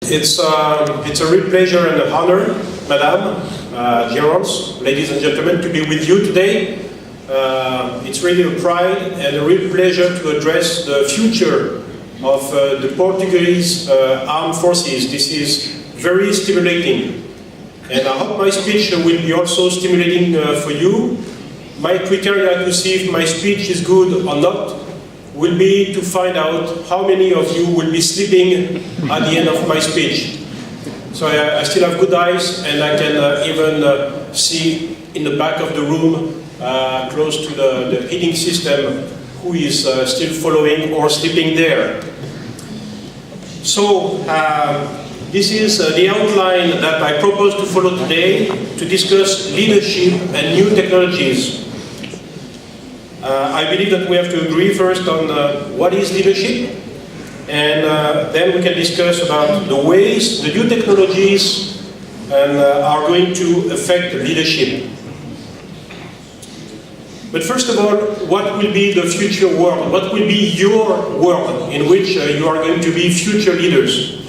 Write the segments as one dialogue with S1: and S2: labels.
S1: It's a real pleasure and an honor, Madame, Generals, ladies and gentlemen, to be with you today. It's really a pride and a real pleasure to address the future of the Portuguese armed forces. This is very stimulating, and I hope my speech will be also stimulating for you. My criteria to see if my speech is good or not will be to find out how many of you will be sleeping at the end of my speech. So I still have good eyes, and I can even see in the back of the room, close to the heating system, who is still following or sleeping there. So this is the outline that I propose to follow today to discuss leadership and new technologies. I believe that we have to agree first on what is leadership, and then we can discuss about the ways the new technologies are going to affect leadership. But first of all, what will be the future world? What will be your world in which you are going to be future leaders?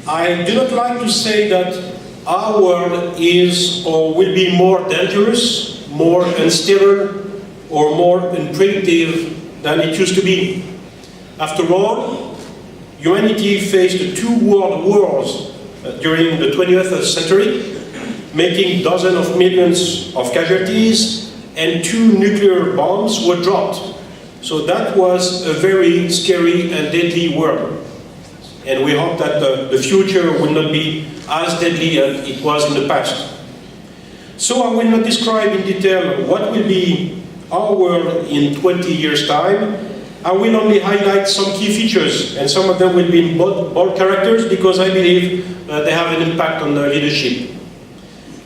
S1: I do not like to say that our world is or will be more dangerous, more unstable, or more unpredictable than it used to be. After all, humanity faced two world wars during the 20th century, making dozens of millions of casualties, and 2 nuclear bombs were dropped. So that was a very scary and deadly world. And we hope that the future will not be as deadly as it was in the past. So I will not describe in detail what will be our world in 20 years' time. I will only highlight some key features, and some of them will be in bold characters because I believe they have an impact on the leadership.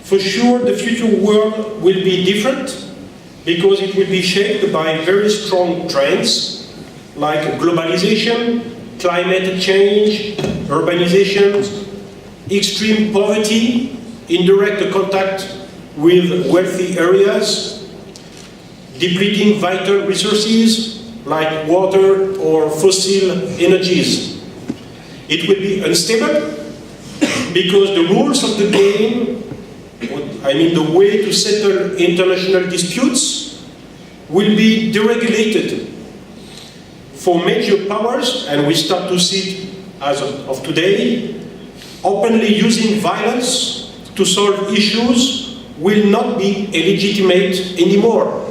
S1: For sure, the future world will be different because it will be shaped by very strong trends like globalization, climate change, urbanization, extreme poverty, indirect contact with wealthy areas, depleting vital resources like water or fossil energies. It will be unstable because the rules of the game, I mean the way to settle international disputes, will be deregulated. For major powers, and we start to see it as of today, openly using violence to solve issues will not be illegitimate anymore.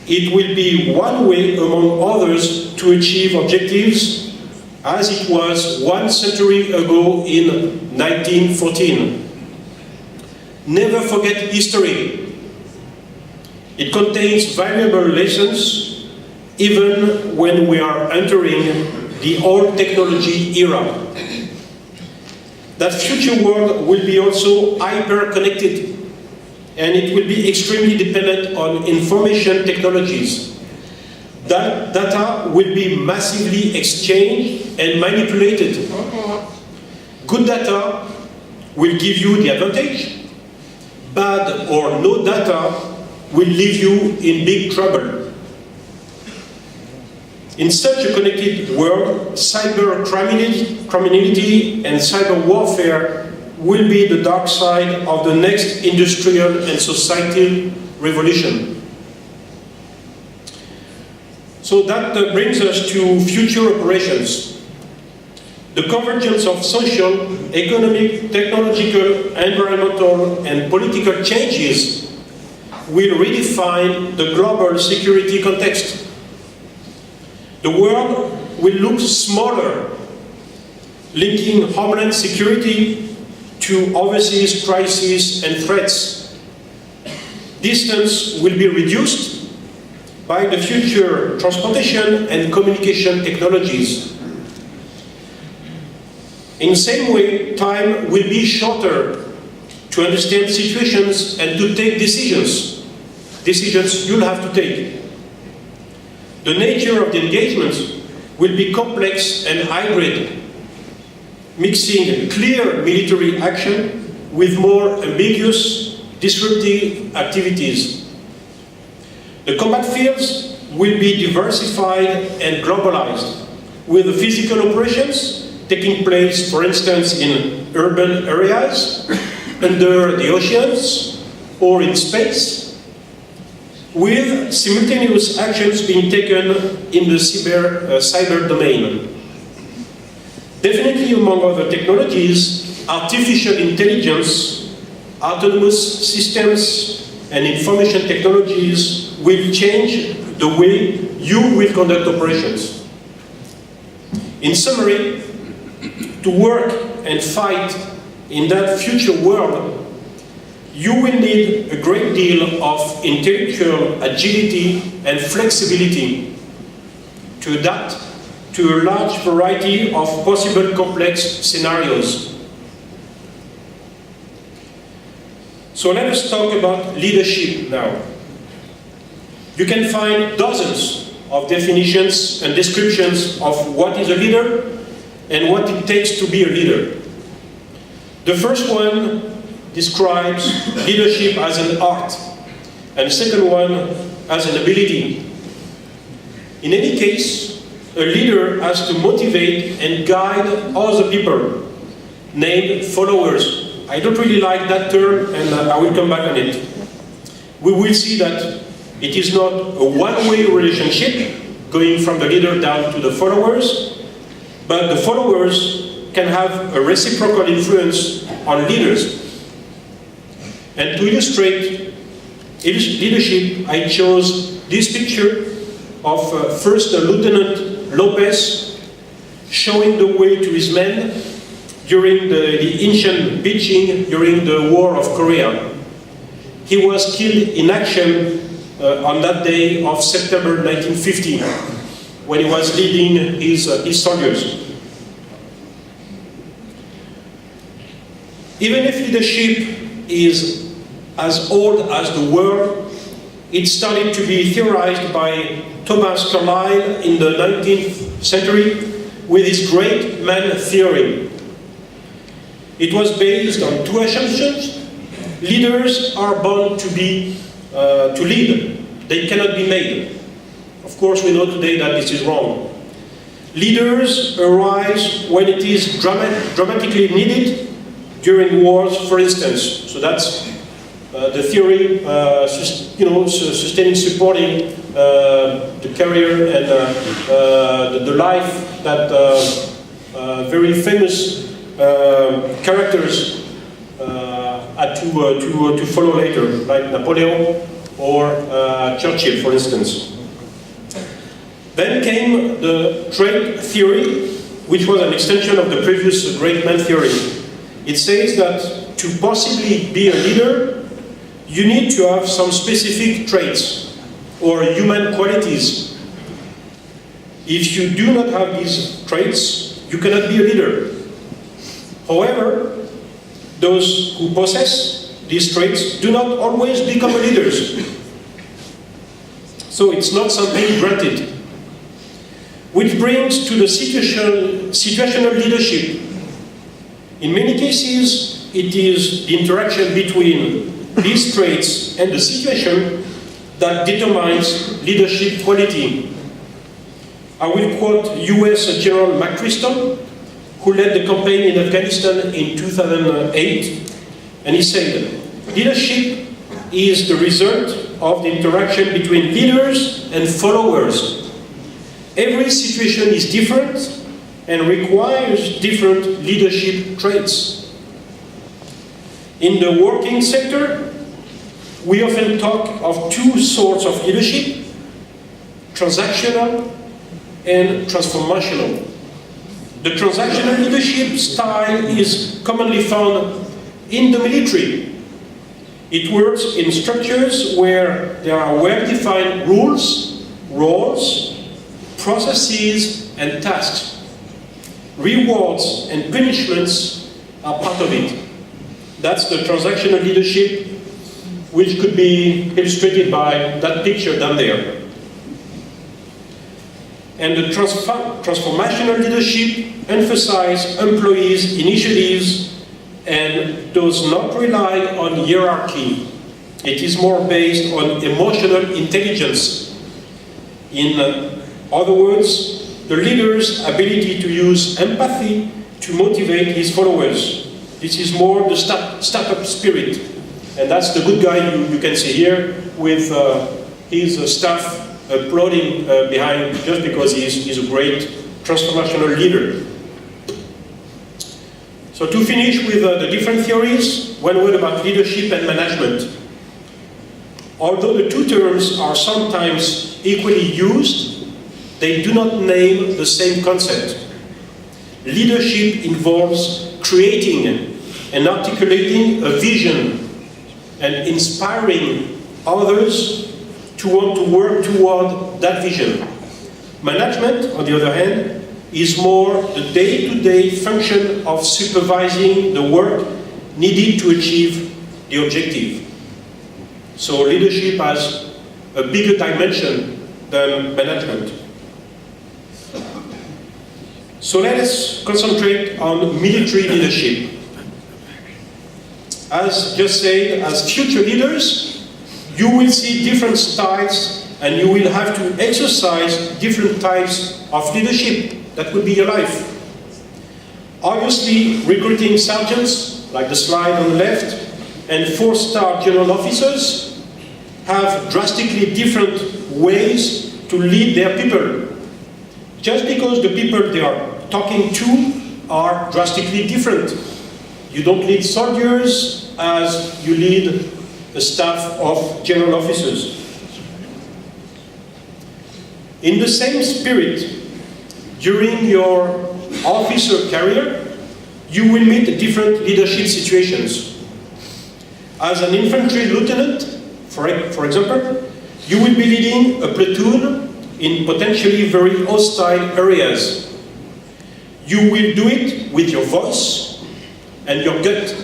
S1: It will be one way among others to achieve objectives, as it was 1 century ago in 1914. Never forget history. It contains valuable lessons, even when we are entering the old technology era. That future world will be also hyper-connected, and it will be extremely dependent on information technologies. That data will be massively exchanged and manipulated. Good data will give you the advantage. Bad or no data will leave you in big trouble. In such a connected world, cyber criminality and cyber warfare will be the dark side of the next industrial and societal revolution. So that brings us to future operations. The convergence of social, economic, technological, environmental, and political changes will redefine the global security context. The world will look smaller, linking homeland security to overseas crises and threats. Distance will be reduced by the future transportation and communication technologies. In the same way, time will be shorter to understand situations and to take decisions. Decisions you'll have to take. The nature of the engagements will be complex and hybrid, mixing clear military action with more ambiguous, disruptive activities. The combat fields will be diversified and globalized, with the physical operations taking place, for instance, in urban areas, under the oceans, or in space, with simultaneous actions being taken in the cyber domain. Definitely, among other technologies, artificial intelligence, autonomous systems, and information technologies will change the way you will conduct operations. In summary, to work and fight in that future world, you will need a great deal of intellectual agility and flexibility to adapt to a large variety of possible complex scenarios. So let us talk about leadership now. You can find dozens of definitions and descriptions of what is a leader and what it takes to be a leader. The first one describes leadership as an art, and the second one as an ability. In any case, a leader has to motivate and guide other people, named followers. I don't really like that term, and I will come back on it. We will see that it is not a one-way relationship going from the leader down to the followers, but the followers can have a reciprocal influence on leaders. And to illustrate leadership, I chose this picture of First Lieutenant Lopez showing the way to his men during the ancient beaching during the War of Korea. He was killed in action on that day of September 1950, when he was leading his soldiers. Even if leadership is as old as the world, it started to be theorized by Thomas Carlyle in the 19th century with his great man theory. It was based on two assumptions. Leaders are born to lead. They cannot be made. Of course, we know today that this is wrong. Leaders arise when it is dramatically needed during wars, for instance. So that's the theory, sustaining, supporting the career and the life that very famous characters had to follow later, like Napoleon or Churchill, for instance. Then came the trait theory, which was an extension of the previous great man theory. It says that to possibly be a leader, you need to have some specific traits or human qualities. If you do not have these traits, you cannot be a leader. However, those who possess these traits do not always become leaders. So it's not something granted. Which brings to the situational leadership. In many cases, it is the interaction between these traits and the situation that determines leadership quality. I will quote US General McChrystal, who led the campaign in Afghanistan in 2008, and he said, "Leadership is the result of the interaction between leaders and followers. Every situation is different and requires different leadership traits." In the working sector, we often talk of two sorts of leadership: transactional and transformational. The transactional leadership style is commonly found in the military. It works in structures where there are well-defined rules, roles, processes, and tasks. Rewards and punishments are part of it. That's the transactional leadership, which could be illustrated by that picture down there. And the transformational leadership emphasizes employees' initiatives and does not rely on hierarchy. It is more based on emotional intelligence. In other words, the leader's ability to use empathy to motivate his followers. This is more the startup spirit. And that's the good guy you can see here with his staff applauding behind just because he's a great transformational leader. So to finish with the different theories, one word about leadership and management. Although the two terms are sometimes equally used, they do not name the same concept. Leadership involves creating and articulating a vision and inspiring others to want to work toward that vision. Management, on the other hand, is more the day-to-day function of supervising the work needed to achieve the objective. So leadership has a bigger dimension than management. So let us concentrate on military leadership. As just said, as future leaders, you will see different styles and you will have to exercise different types of leadership. That would be your life. Obviously, recruiting sergeants, like the slide on the left, and 4-star general officers have drastically different ways to lead their people. Just because the people they are talking to are drastically different. You don't lead soldiers as you lead a staff of general officers. In the same spirit, during your officer career, you will meet different leadership situations. As an infantry lieutenant, for example, you will be leading a platoon in potentially very hostile areas. You will do it with your voice and your gut.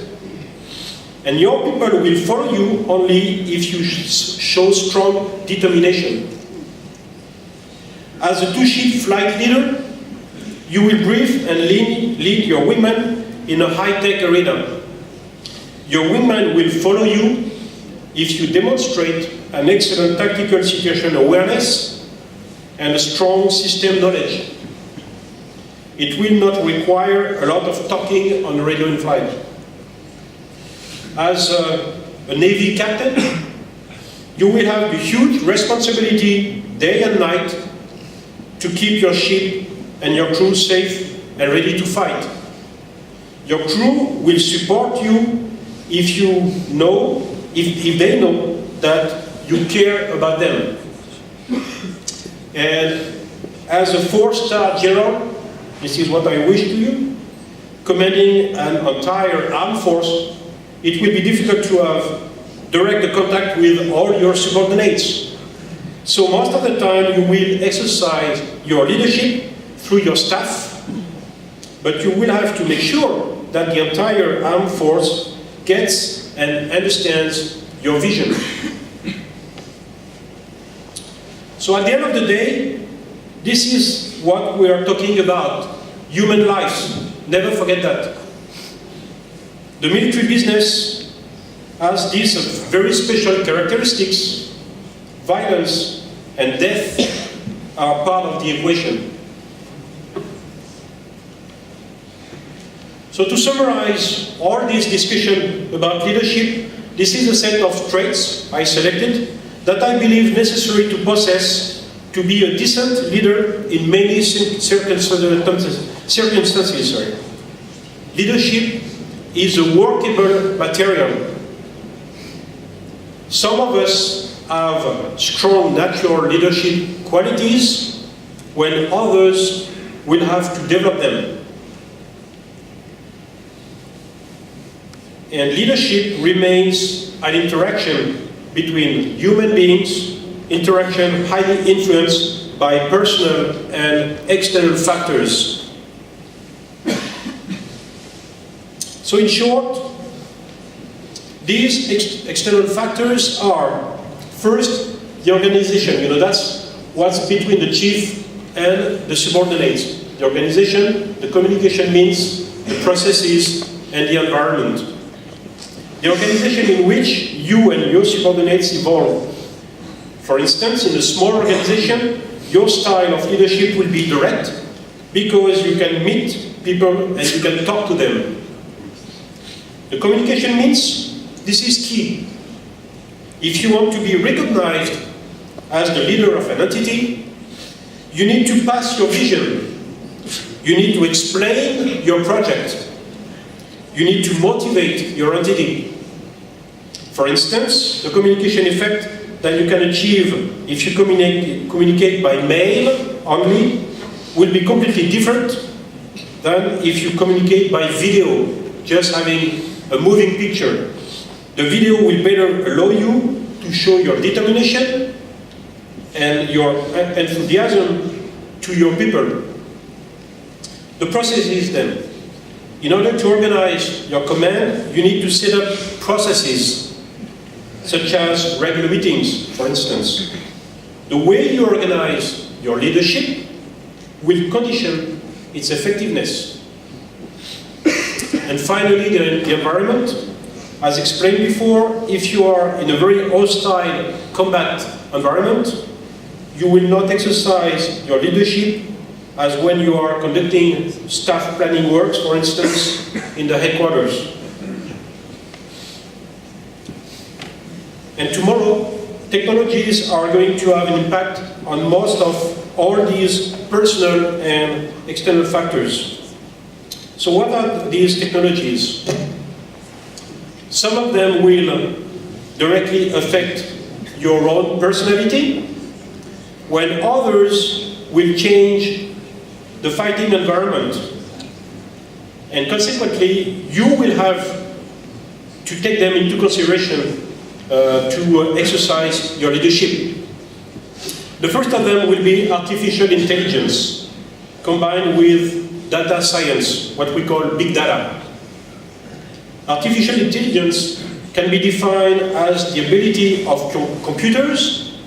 S1: And your people will follow you only if you show strong determination. As a 2-ship flight leader, you will brief and lead your women in a high-tech arena. Your women will follow you if you demonstrate an excellent tactical situation awareness and a strong system knowledge. It will not require a lot of talking on radio in flight. As a Navy captain, you will have the huge responsibility day and night to keep your ship and your crew safe and ready to fight. Your crew will support you if they know that you care about them. And as a 4-star general, this is what I wish to you, commanding an entire armed force, it will be difficult to have direct contact with all your subordinates. So most of the time you will exercise your leadership through your staff, but you will have to make sure that the entire armed force gets and understands your vision. So at the end of the day, this is what we are talking about, human lives. Never forget that. The military business has these very special characteristics. Violence and death are part of the equation. So to summarize all this discussion about leadership, this is a set of traits I selected that I believe necessary to possess to be a decent leader in many circumstances. Leadership is a workable material. Some of us have strong natural leadership qualities, when others will have to develop them. And leadership remains an interaction between human beings, interaction highly influenced by personal and external factors. So in short, these external factors are, first, the organization. That's what's between the chief and the subordinates. The organization, the communication means, the processes, and the environment. The organization in which you and your subordinates evolve. For instance, in a small organization, your style of leadership will be direct, because you can meet people and you can talk to them. The communication means this is key. If you want to be recognized as the leader of an entity, you need to pass your vision. You need to explain your project. You need to motivate your entity. For instance, the communication effect that you can achieve if you communicate by mail only will be completely different than if you communicate by video, just having a moving picture. The video will better allow you to show your determination and your enthusiasm to your people. The process is then, in order to organize your command, you need to set up processes, such as regular meetings, for instance. The way you organize your leadership will condition its effectiveness. And finally, the environment. As explained before, if you are in a very hostile combat environment, you will not exercise your leadership as when you are conducting staff planning works, for instance, in the headquarters. And tomorrow, technologies are going to have an impact on most of all these personal and external factors. So what are these technologies? Some of them will directly affect your own personality, when others will change the fighting environment. And consequently, you will have to take them into consideration to exercise your leadership. The first of them will be artificial intelligence, combined with data science, what we call big data. Artificial intelligence can be defined as the ability of computers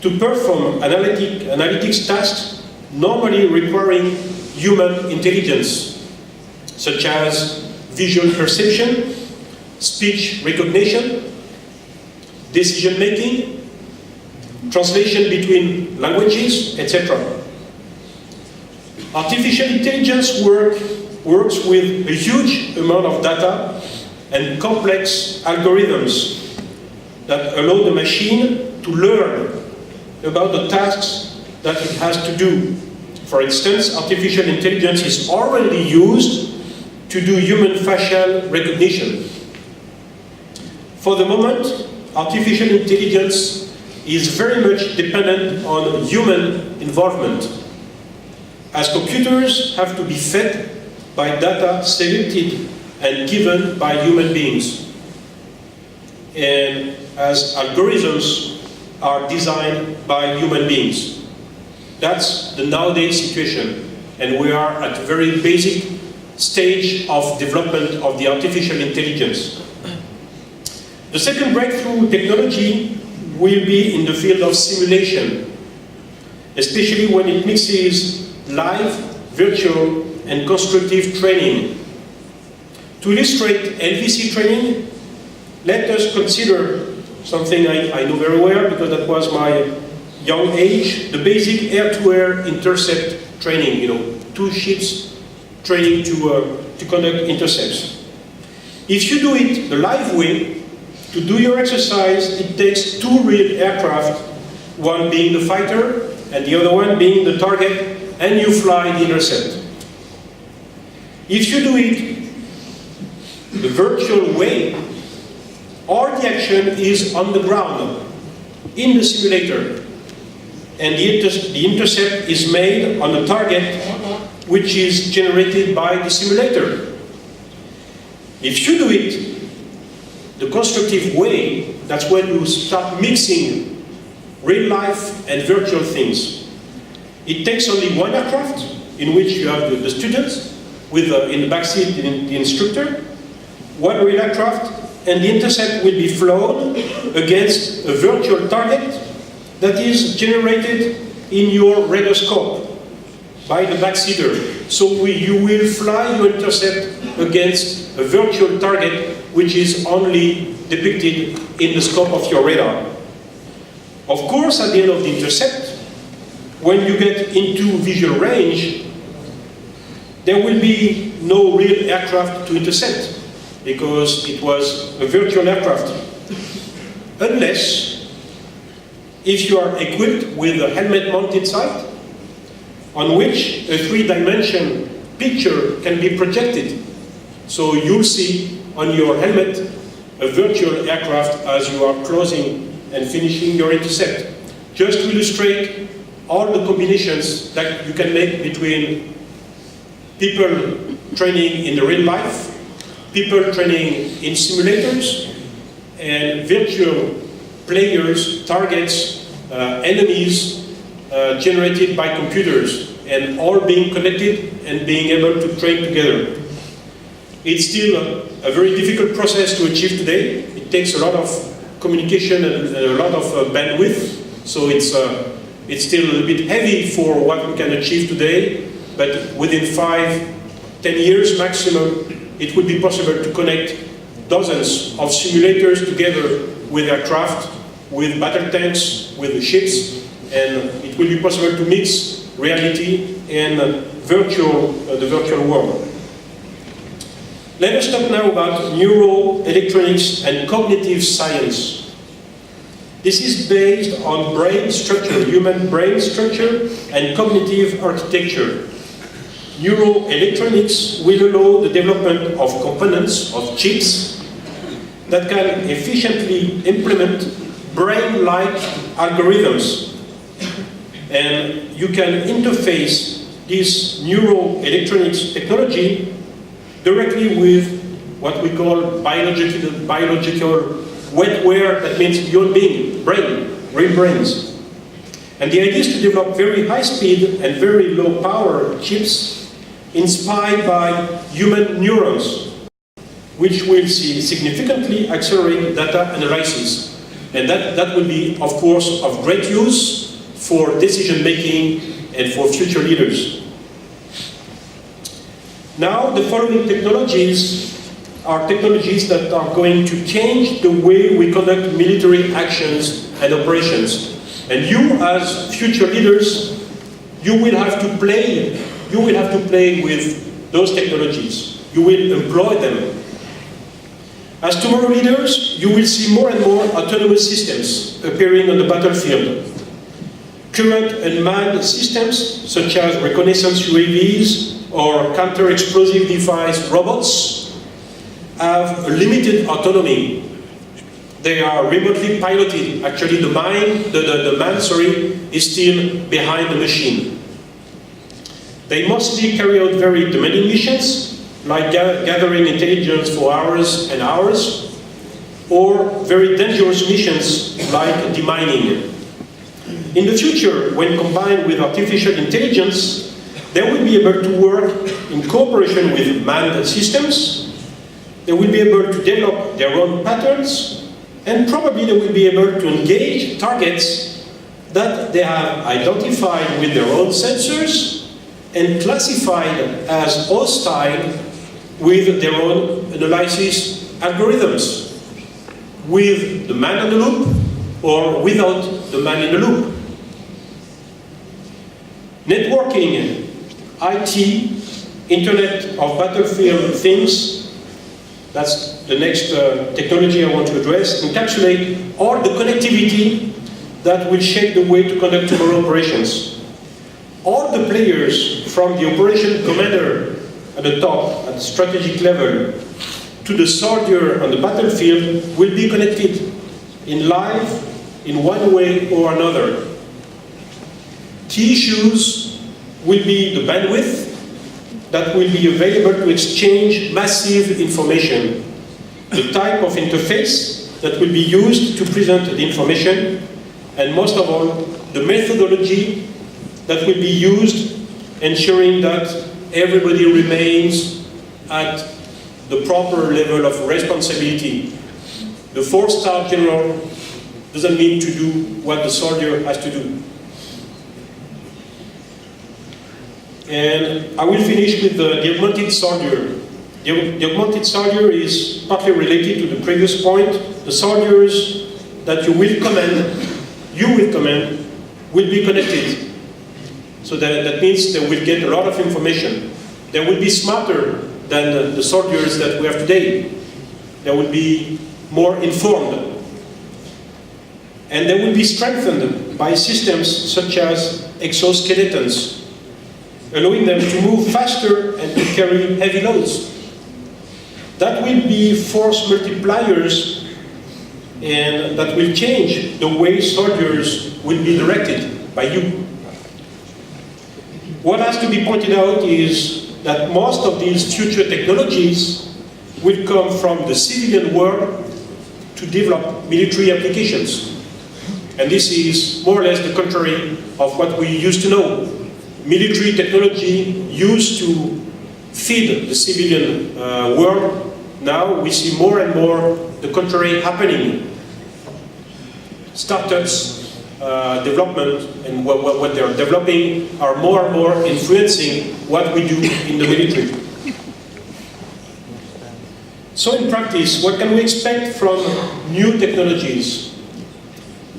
S1: to perform analytics tasks normally requiring human intelligence, such as visual perception, speech recognition, decision-making, translation between languages, etc. Artificial intelligence works with a huge amount of data and complex algorithms that allow the machine to learn about the tasks that it has to do. For instance, artificial intelligence is already used to do human facial recognition. For the moment, artificial intelligence is very much dependent on human involvement, as computers have to be fed by data selected and given by human beings, and as algorithms are designed by human beings. That's the nowadays situation, and we are at a very basic stage of development of the artificial intelligence. The second breakthrough technology will be in the field of simulation, especially when it mixes live, virtual, and constructive training. To illustrate LVC training, let us consider something I know very well, because that was my young age, the basic air-to-air intercept training, two ships training to conduct intercepts. If you do it the live way, to do your exercise, it takes two real aircraft, one being the fighter and the other one being the target, and you fly the intercept. If you do it the virtual way, all the action is on the ground, in the simulator, and the intercept is made on a target which is generated by the simulator. If you do it the constructive way, that's when you start mixing real life and virtual things. It takes only one aircraft, in which you have the students, with in the backseat the instructor, one real aircraft, and the intercept will be flown against a virtual target that is generated in your radar scope by the backseater. So you will fly your intercept against a virtual target which is only depicted in the scope of your radar. Of course, at the end of the intercept, when you get into visual range, there will be no real aircraft to intercept, because it was a virtual aircraft. Unless, if you are equipped with a helmet-mounted sight, on which a three-dimension picture can be projected. So you'll see on your helmet a virtual aircraft as you are closing and finishing your intercept. Just to illustrate all the combinations that you can make between people training in the real life, people training in simulators, and virtual players, targets, enemies generated by computers, and all being connected and being able to train together. It's still a very difficult process to achieve today. It takes a lot of communication and a lot of bandwidth, so it's still a little bit heavy for what we can achieve today, but within 5-10 years maximum, it would be possible to connect dozens of simulators together with aircraft, with battle tanks, with ships, and it will be possible to mix reality and the virtual world. Let us talk now about neuroelectronics and cognitive science. This is based on brain structure, human brain structure, and cognitive architecture. Neuroelectronics will allow the development of components, of chips, that can efficiently implement brain-like algorithms. And you can interface this neuroelectronics technology directly with what we call biological wetware, that means human being, brain, real brains. And the idea is to develop very high speed and very low power chips inspired by human neurons, which will significantly accelerate data analysis. And that will be, of course, of great use for decision making and for future leaders. Now, the following technologies are technologies that are going to change the way we conduct military actions and operations. And you, as future leaders, you will have to play with those technologies. You will employ them. As tomorrow leaders, you will see more and more autonomous systems appearing on the battlefield. Current unmanned systems, such as reconnaissance UAVs or counter-explosive device robots, have a limited autonomy. They are remotely piloted. Actually, the man is still behind the machine. They mostly carry out very demanding missions, like gathering intelligence for hours and hours, or very dangerous missions like demining. In the future, when combined with artificial intelligence, they will be able to work in cooperation with manned systems. They will be able to develop their own patterns, and probably they will be able to engage targets that they have identified with their own sensors and classified as hostile with their own analysis algorithms, with the man in the loop or without the man in the loop. Networking, IT, Internet of Battlefield Things, that's the next technology I want to address, encapsulate all the connectivity that will shape the way to conduct tomorrow operations. All the players, from the operation commander at the top, at the strategic level, to the soldier on the battlefield, will be connected in live, in one way or another. Key issues will be the bandwidth that will be available to exchange massive information, the type of interface that will be used to present the information, and most of all, the methodology that will be used, ensuring that everybody remains at the proper level of responsibility. The 4-star general doesn't need to do what the soldier has to do. And I will finish with the augmented soldier. The augmented soldier is partly related to the previous point. The soldiers that you will command will be connected. So that means they will get a lot of information. They will be smarter than the soldiers that we have today. They will be more informed. And they will be strengthened by systems such as exoskeletons, allowing them to move faster and to carry heavy loads. That will be force multipliers, and that will change the way soldiers will be directed by you. What has to be pointed out is that most of these future technologies will come from the civilian world to develop military applications. And this is more or less the contrary of what we used to know. Military technology used to feed the civilian world. Now we see more and more the contrary happening. Startups, development, and what they're developing are more and more influencing what we do in the military. So in practice, what can we expect from new technologies?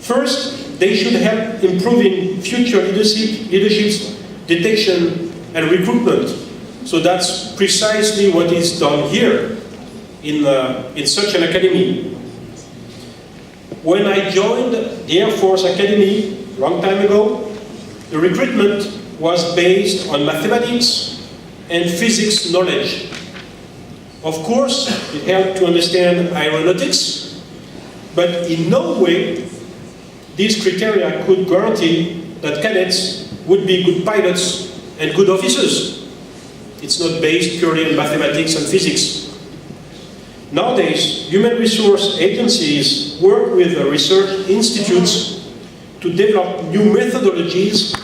S1: First, they should help improving future leadership's detection and recruitment. So that's precisely what is done here in such an academy. When I joined the Air Force Academy a long time ago, the recruitment was based on mathematics and physics knowledge. Of course, it helped to understand aeronautics, but in no way these criteria could guarantee that cadets would be good pilots and good officers. It's not based purely on mathematics and physics. Nowadays, human resource agencies work with research institutes to develop new methodologies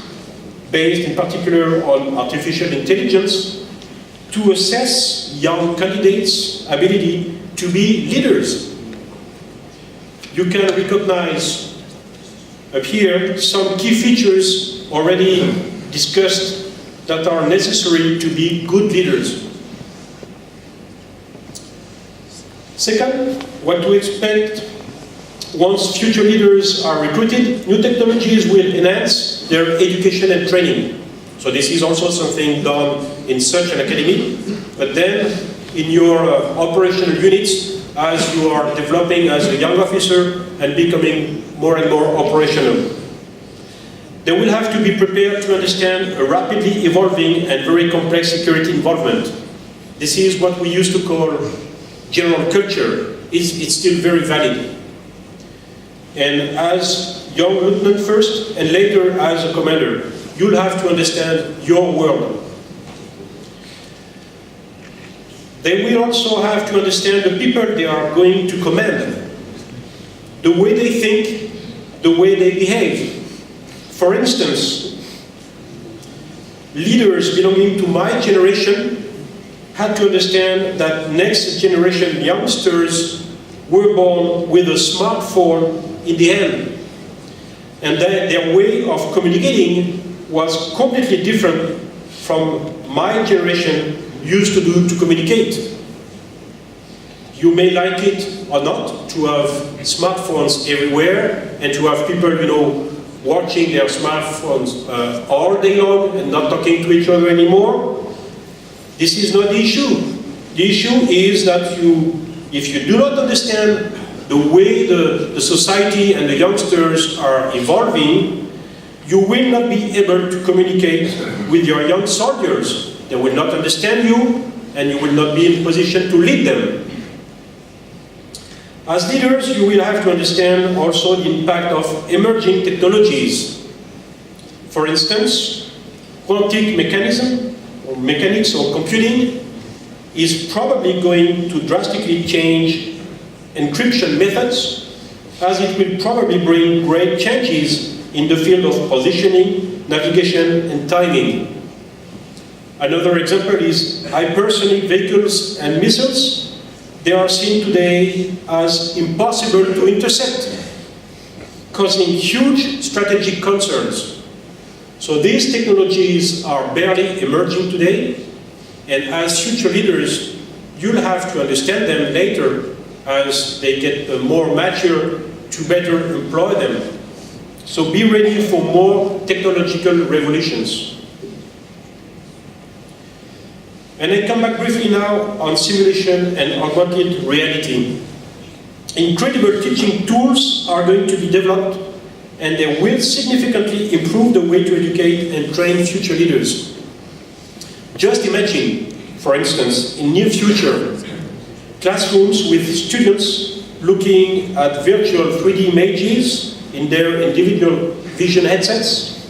S1: based in particular on artificial intelligence to assess young candidates' ability to be leaders. You can recognize up here some key features already discussed that are necessary to be good leaders. Second, what to expect once future leaders are recruited. New technologies will enhance their education and training. So this is also something done in such an academy. But then, in your operational units, as you are developing as a young officer and becoming more and more operational, they will have to be prepared to understand a rapidly evolving and very complex security involvement. This is what we used to call general culture. It's still very valid. And as young lieutenant first, and later as a commander, you'll have to understand your world. They will also have to understand the people they are going to command, the way they think, the way they behave. For instance, leaders belonging to my generation had to understand that next generation youngsters were born with a smartphone in the hand, and that their way of communicating was completely different from my generation used to do to communicate. You may like it or not to have smartphones everywhere and to have people, watching their smartphones all day long and not talking to each other anymore. This is not the issue. The issue is that if you do not understand the way the society and the youngsters are evolving, you will not be able to communicate with your young soldiers. They will not understand you, and you will not be in position to lead them. As leaders, you will have to understand also the impact of emerging technologies. For instance, quantum mechanics or computing is probably going to drastically change encryption methods, as it will probably bring great changes in the field of positioning, navigation, and timing. Another example is hypersonic vehicles and missiles. They are seen today as impossible to intercept, causing huge strategic concerns. So these technologies are barely emerging today, and as future leaders, you'll have to understand them later as they get more mature to better employ them. So be ready for more technological revolutions. And I come back briefly now on simulation and augmented reality. Incredible teaching tools are going to be developed, and they will significantly improve the way to educate and train future leaders. Just imagine, for instance, in near future, classrooms with students looking at virtual 3D images in their individual vision headsets.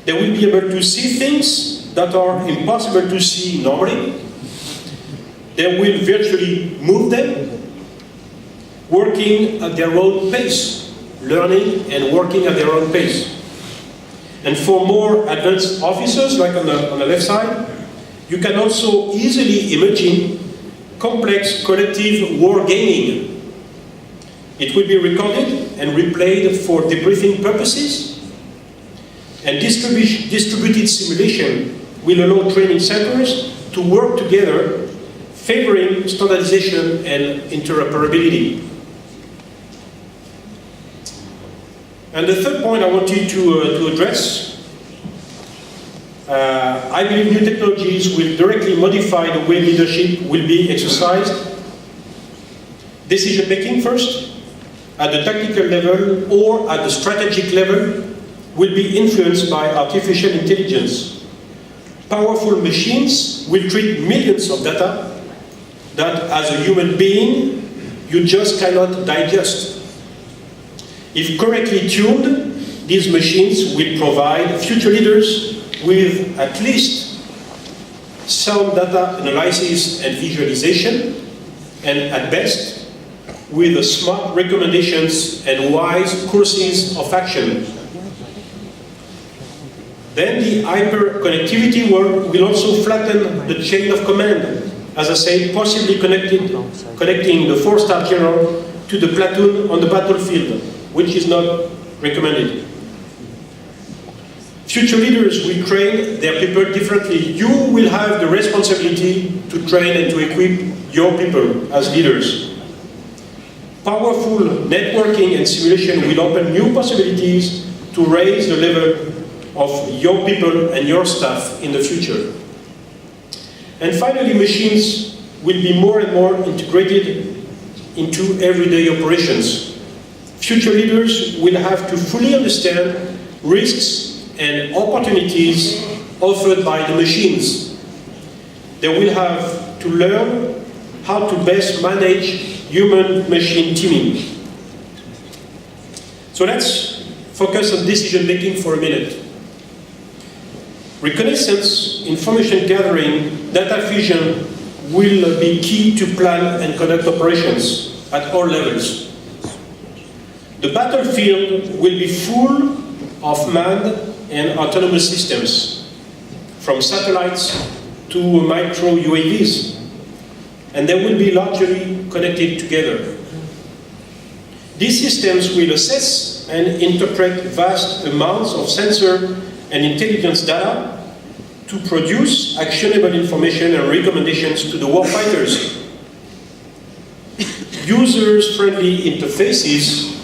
S1: They will be able to see things that are impossible to see normally. They will virtually move them, working at their own pace, learning and working at their own pace. And for more advanced officers, like on the left side, you can also easily imagine complex collective war gaming. It will be recorded and replayed for debriefing purposes, and distributed simulation will allow training centers to work together, favoring standardization and interoperability. And the third point I wanted to address, I believe new technologies will directly modify the way leadership will be exercised. Decision making first, at the tactical level or at the strategic level, will be influenced by artificial intelligence. Powerful machines will treat millions of data that, as a human being, you just cannot digest. If correctly tuned, these machines will provide future leaders with at least sound data analysis and visualization, and at best, with smart recommendations and wise courses of action. Then the hyper-connectivity world will also flatten the chain of command, as I said, possibly connecting the 4-star general to the platoon on the battlefield, which is not recommended. Future leaders will train their people differently. You will have the responsibility to train and to equip your people as leaders. Powerful networking and simulation will open new possibilities to raise the level of your people and your staff in the future. And finally, machines will be more and more integrated into everyday operations. Future leaders will have to fully understand risks and opportunities offered by the machines. They will have to learn how to best manage human-machine teaming. So let's focus on decision-making for a minute. Reconnaissance, information gathering, data fusion will be key to plan and conduct operations at all levels. The battlefield will be full of manned and autonomous systems, from satellites to micro UAVs, and they will be largely connected together. These systems will assess and interpret vast amounts of sensor and intelligence data to produce actionable information and recommendations to the warfighters. User-friendly interfaces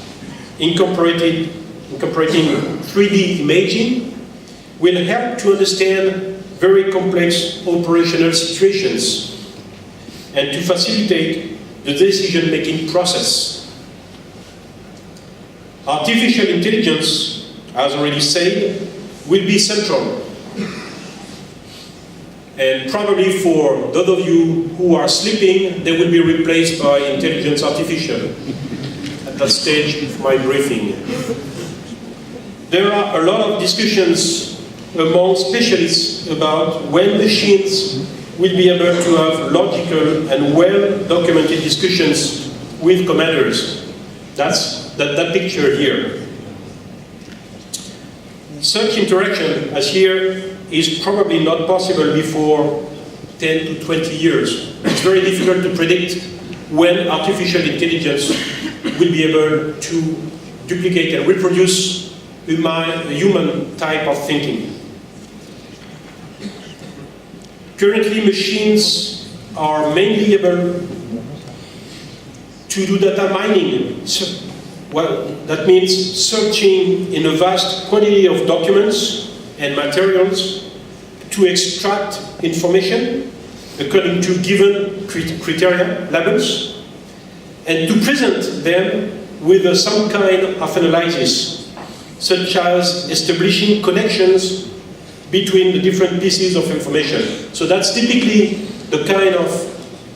S1: incorporating 3D imaging will help to understand very complex operational situations and to facilitate the decision-making process. Artificial intelligence, as already said, will be central. And probably for those of you who are sleeping, they will be replaced by intelligence artificial at that stage of my briefing. There are a lot of discussions among specialists about when machines will be able to have logical and well-documented discussions with commanders. That's that picture here. Such interaction as here is probably not possible before 10 to 20 years. It's very difficult to predict when artificial intelligence will be able to duplicate and reproduce human type of thinking. Currently, machines are mainly able to do data mining, Well, that means searching in a vast quantity of documents and materials to extract information according to given criteria, labels, and to present them with some kind of analysis, such as establishing connections between the different pieces of information. So that's typically the kind of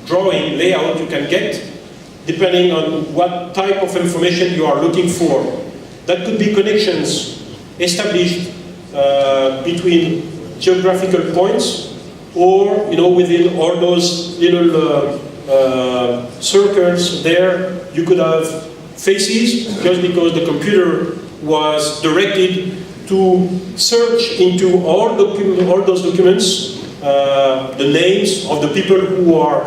S1: drawing layout you can get depending on what type of information you are looking for. That could be connections established between geographical points, or within all those little circles there, you could have faces, just because the computer was directed to search into all those documents, the names of the people who are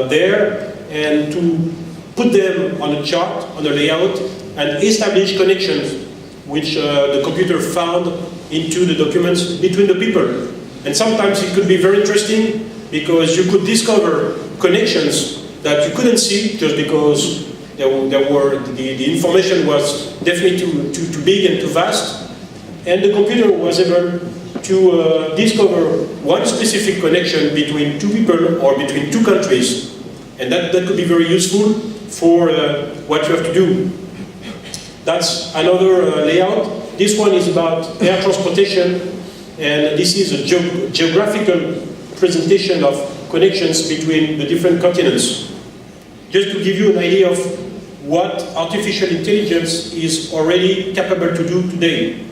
S1: there, and to put them on a chart, on a layout, and establish connections which the computer found into the documents between the people. And sometimes it could be very interesting, because you could discover connections that you couldn't see just because the information was definitely too big and too vast, and the computer was able to discover one specific connection between two people or between two countries. And that could be very useful for what you have to do. That's another layout. This one is about air transportation, and this is a geographical presentation of connections between the different continents. Just to give you an idea of what artificial intelligence is already capable to do today.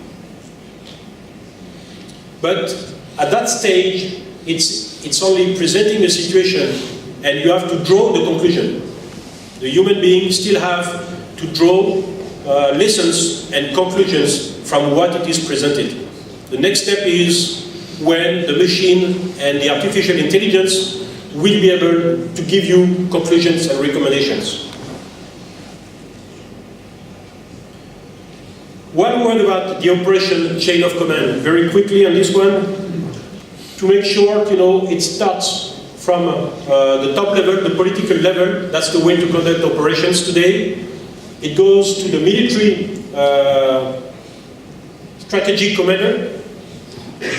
S1: But at that stage, it's only presenting a situation, and you have to draw the conclusion. The human beings still have to draw lessons and conclusions from what it is presented. The next step is when the machine and the artificial intelligence will be able to give you conclusions and recommendations. One word about the operation chain of command, very quickly on this one, to make sure it starts from the top level, the political level. That's the way to conduct operations today. It goes to the military strategic commander,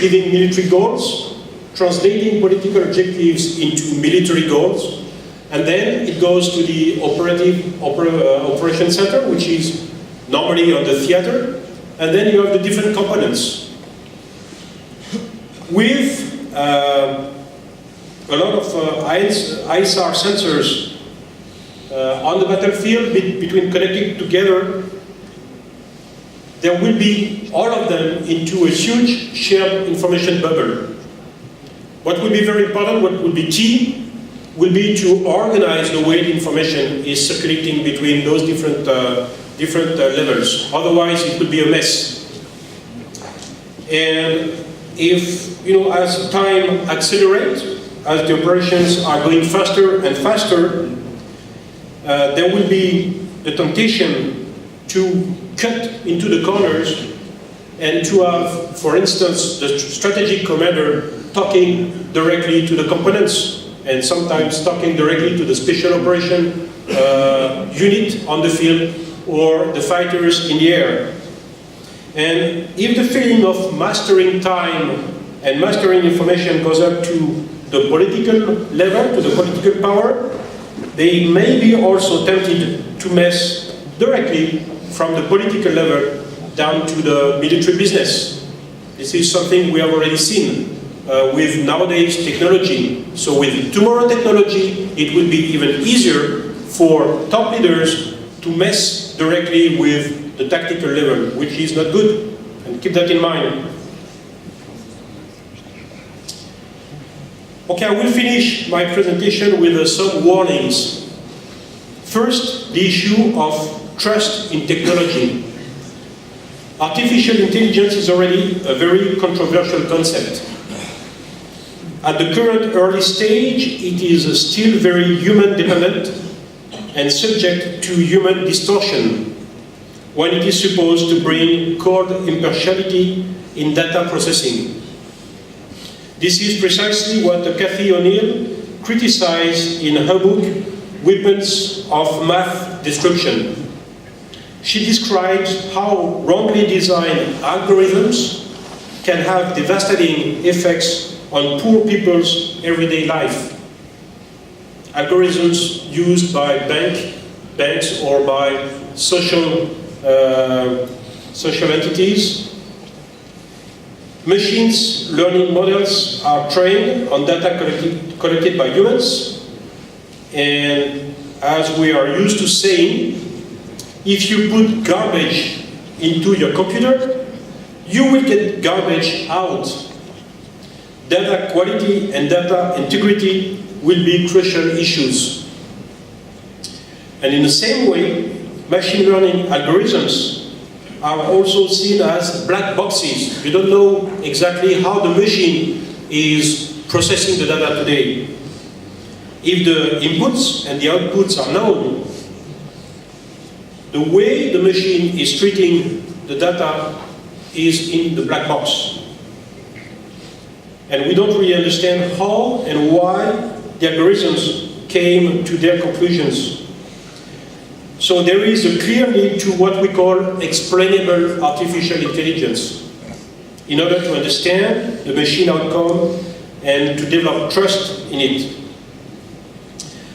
S1: giving military goals, translating political objectives into military goals, and then it goes to the operation center, which is normally on the theater, and then you have the different components. With a lot of ISR sensors on the battlefield, between connected together, there will be all of them into a huge shared information bubble. What will be very important, what will be key, will be to organize the way the information is circulating between those different levels. Otherwise, it will be a mess. And if, as time accelerates, as the operations are going faster and faster, there will be the temptation to cut into the corners and to have, for instance, the strategic commander talking directly to the components, and sometimes talking directly to the special operation unit on the field or the fighters in the air. And if the feeling of mastering time and mastering information goes up to the political level, to the political power, they may be also tempted to mess directly from the political level down to the military business. This is something we have already seen with nowadays technology. So with tomorrow technology, it will be even easier for top leaders to mess directly with the tactical level, which is not good, and keep that in mind. Okay, I will finish my presentation with some warnings. First, the issue of trust in technology. Artificial intelligence is already a very controversial concept. At the current early stage, it is still very human-dependent and subject to human distortion when it is supposed to bring core impartiality in data processing. This is precisely what Cathy O'Neill criticized in her book, Weapons of Math Destruction. She describes how wrongly designed algorithms can have devastating effects on poor people's everyday life. Algorithms used by banks or by social entities. Machines learning models are trained on data collected by humans, and as we are used to saying, if you put garbage into your computer, you will get garbage out. Data quality and data integrity will be crucial issues. And in the same way, machine learning algorithms are also seen as black boxes. You don't know exactly how the machine is processing the data today. If the inputs and the outputs are known, the way the machine is treating the data is in the black box. And we don't really understand how and why the algorithms came to their conclusions. So there is a clear need to what we call explainable artificial intelligence in order to understand the machine outcome and to develop trust in it.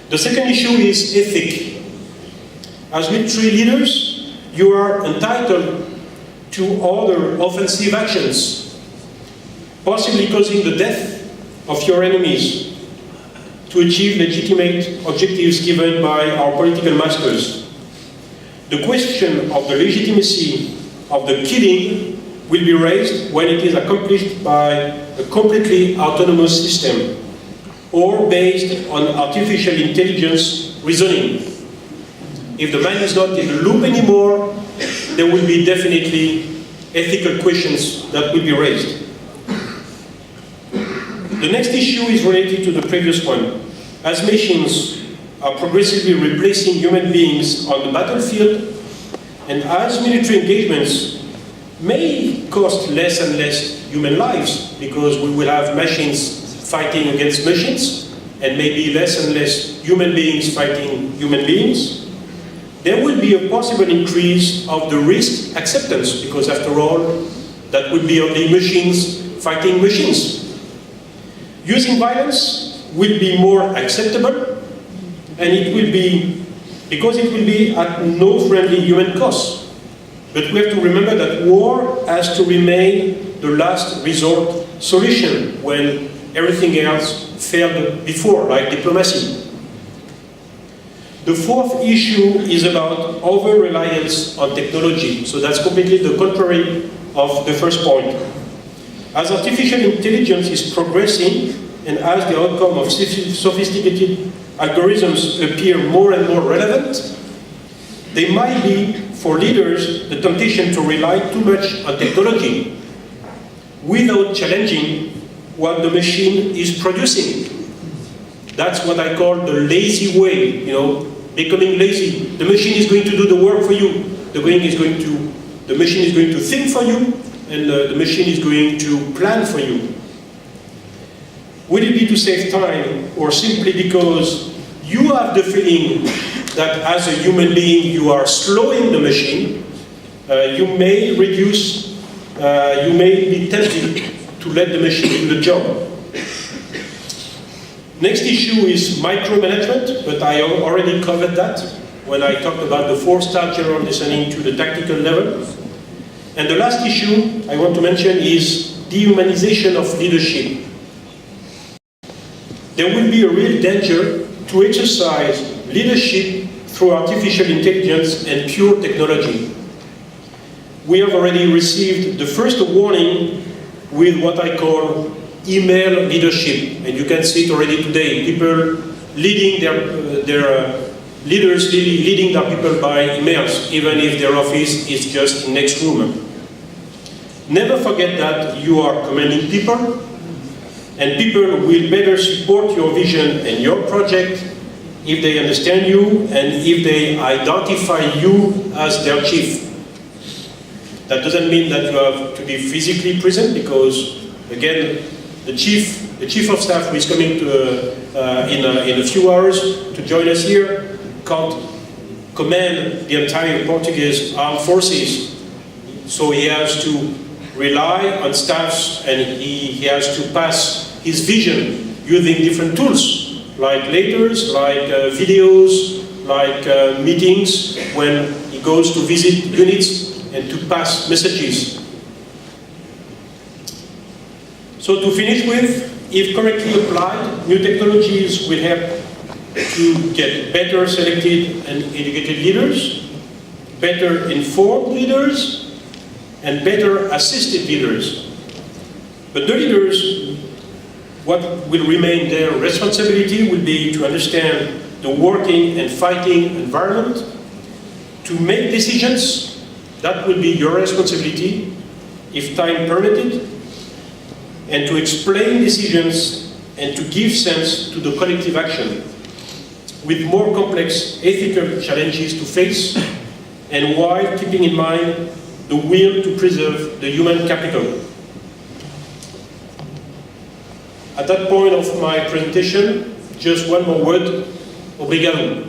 S1: The second issue is ethic. As military leaders, you are entitled to order offensive actions, possibly causing the death of your enemies, to achieve legitimate objectives given by our political masters. The question of the legitimacy of the killing will be raised when it is accomplished by a completely autonomous system or based on artificial intelligence reasoning. If the man is not in the loop anymore, there will be definitely ethical questions that will be raised. The next issue is related to the previous one. As machines are progressively replacing human beings on the battlefield, and as military engagements may cost less and less human lives because we will have machines fighting against machines and maybe less and less human beings fighting human beings, there will be a possible increase of the risk acceptance because after all, that would be only machines fighting machines. Using violence will be more acceptable, and it will be, because it will be at no friendly human cost. But we have to remember that war has to remain the last resort solution when everything else failed before, like diplomacy. The fourth issue is about over-reliance on technology. So that's completely the contrary of the first point. As artificial intelligence is progressing, and as the outcome of sophisticated algorithms appear more and more relevant, there might be, for leaders, the temptation to rely too much on technology without challenging what the machine is producing. That's what I call the lazy way, becoming lazy. The machine is going to do the work for you. The machine is going to think for you, and the machine is going to plan for you. Will it be to save time, or simply because you have the feeling that as a human being you are slowing the machine, you may be tempted to let the machine do the job. Next issue is micromanagement, but I already covered that when I talked about the 4-star general descending to the tactical level. And the last issue I want to mention is dehumanization of leadership. There will be a real danger to exercise leadership through artificial intelligence and pure technology. We have already received the first warning with what I call email leadership, and you can see it already today. People leading leaders leading their people by emails, even if their office is just in next room. Never forget that you are commanding people, and people will better support your vision and your project if they understand you and if they identify you as their chief. That doesn't mean that you have to be physically present, because again, the chief of staff who is coming to in a few hours to join us here can't command the entire Portuguese armed forces. So he has to rely on staffs, and he has to pass his vision using different tools, like letters, like videos, like meetings, when he goes to visit units and to pass messages. So to finish with, if correctly applied, new technologies will help to get better selected and educated leaders, better informed leaders, and better assisted leaders. But the leaders, what will remain their responsibility will be to understand the working and fighting environment, to make decisions. That will be your responsibility, if time permitted, and to explain decisions and to give sense to the collective action, with more complex ethical challenges to face, and while keeping in mind the will to preserve the human capital. At that point of my presentation, just one more word: obrigado.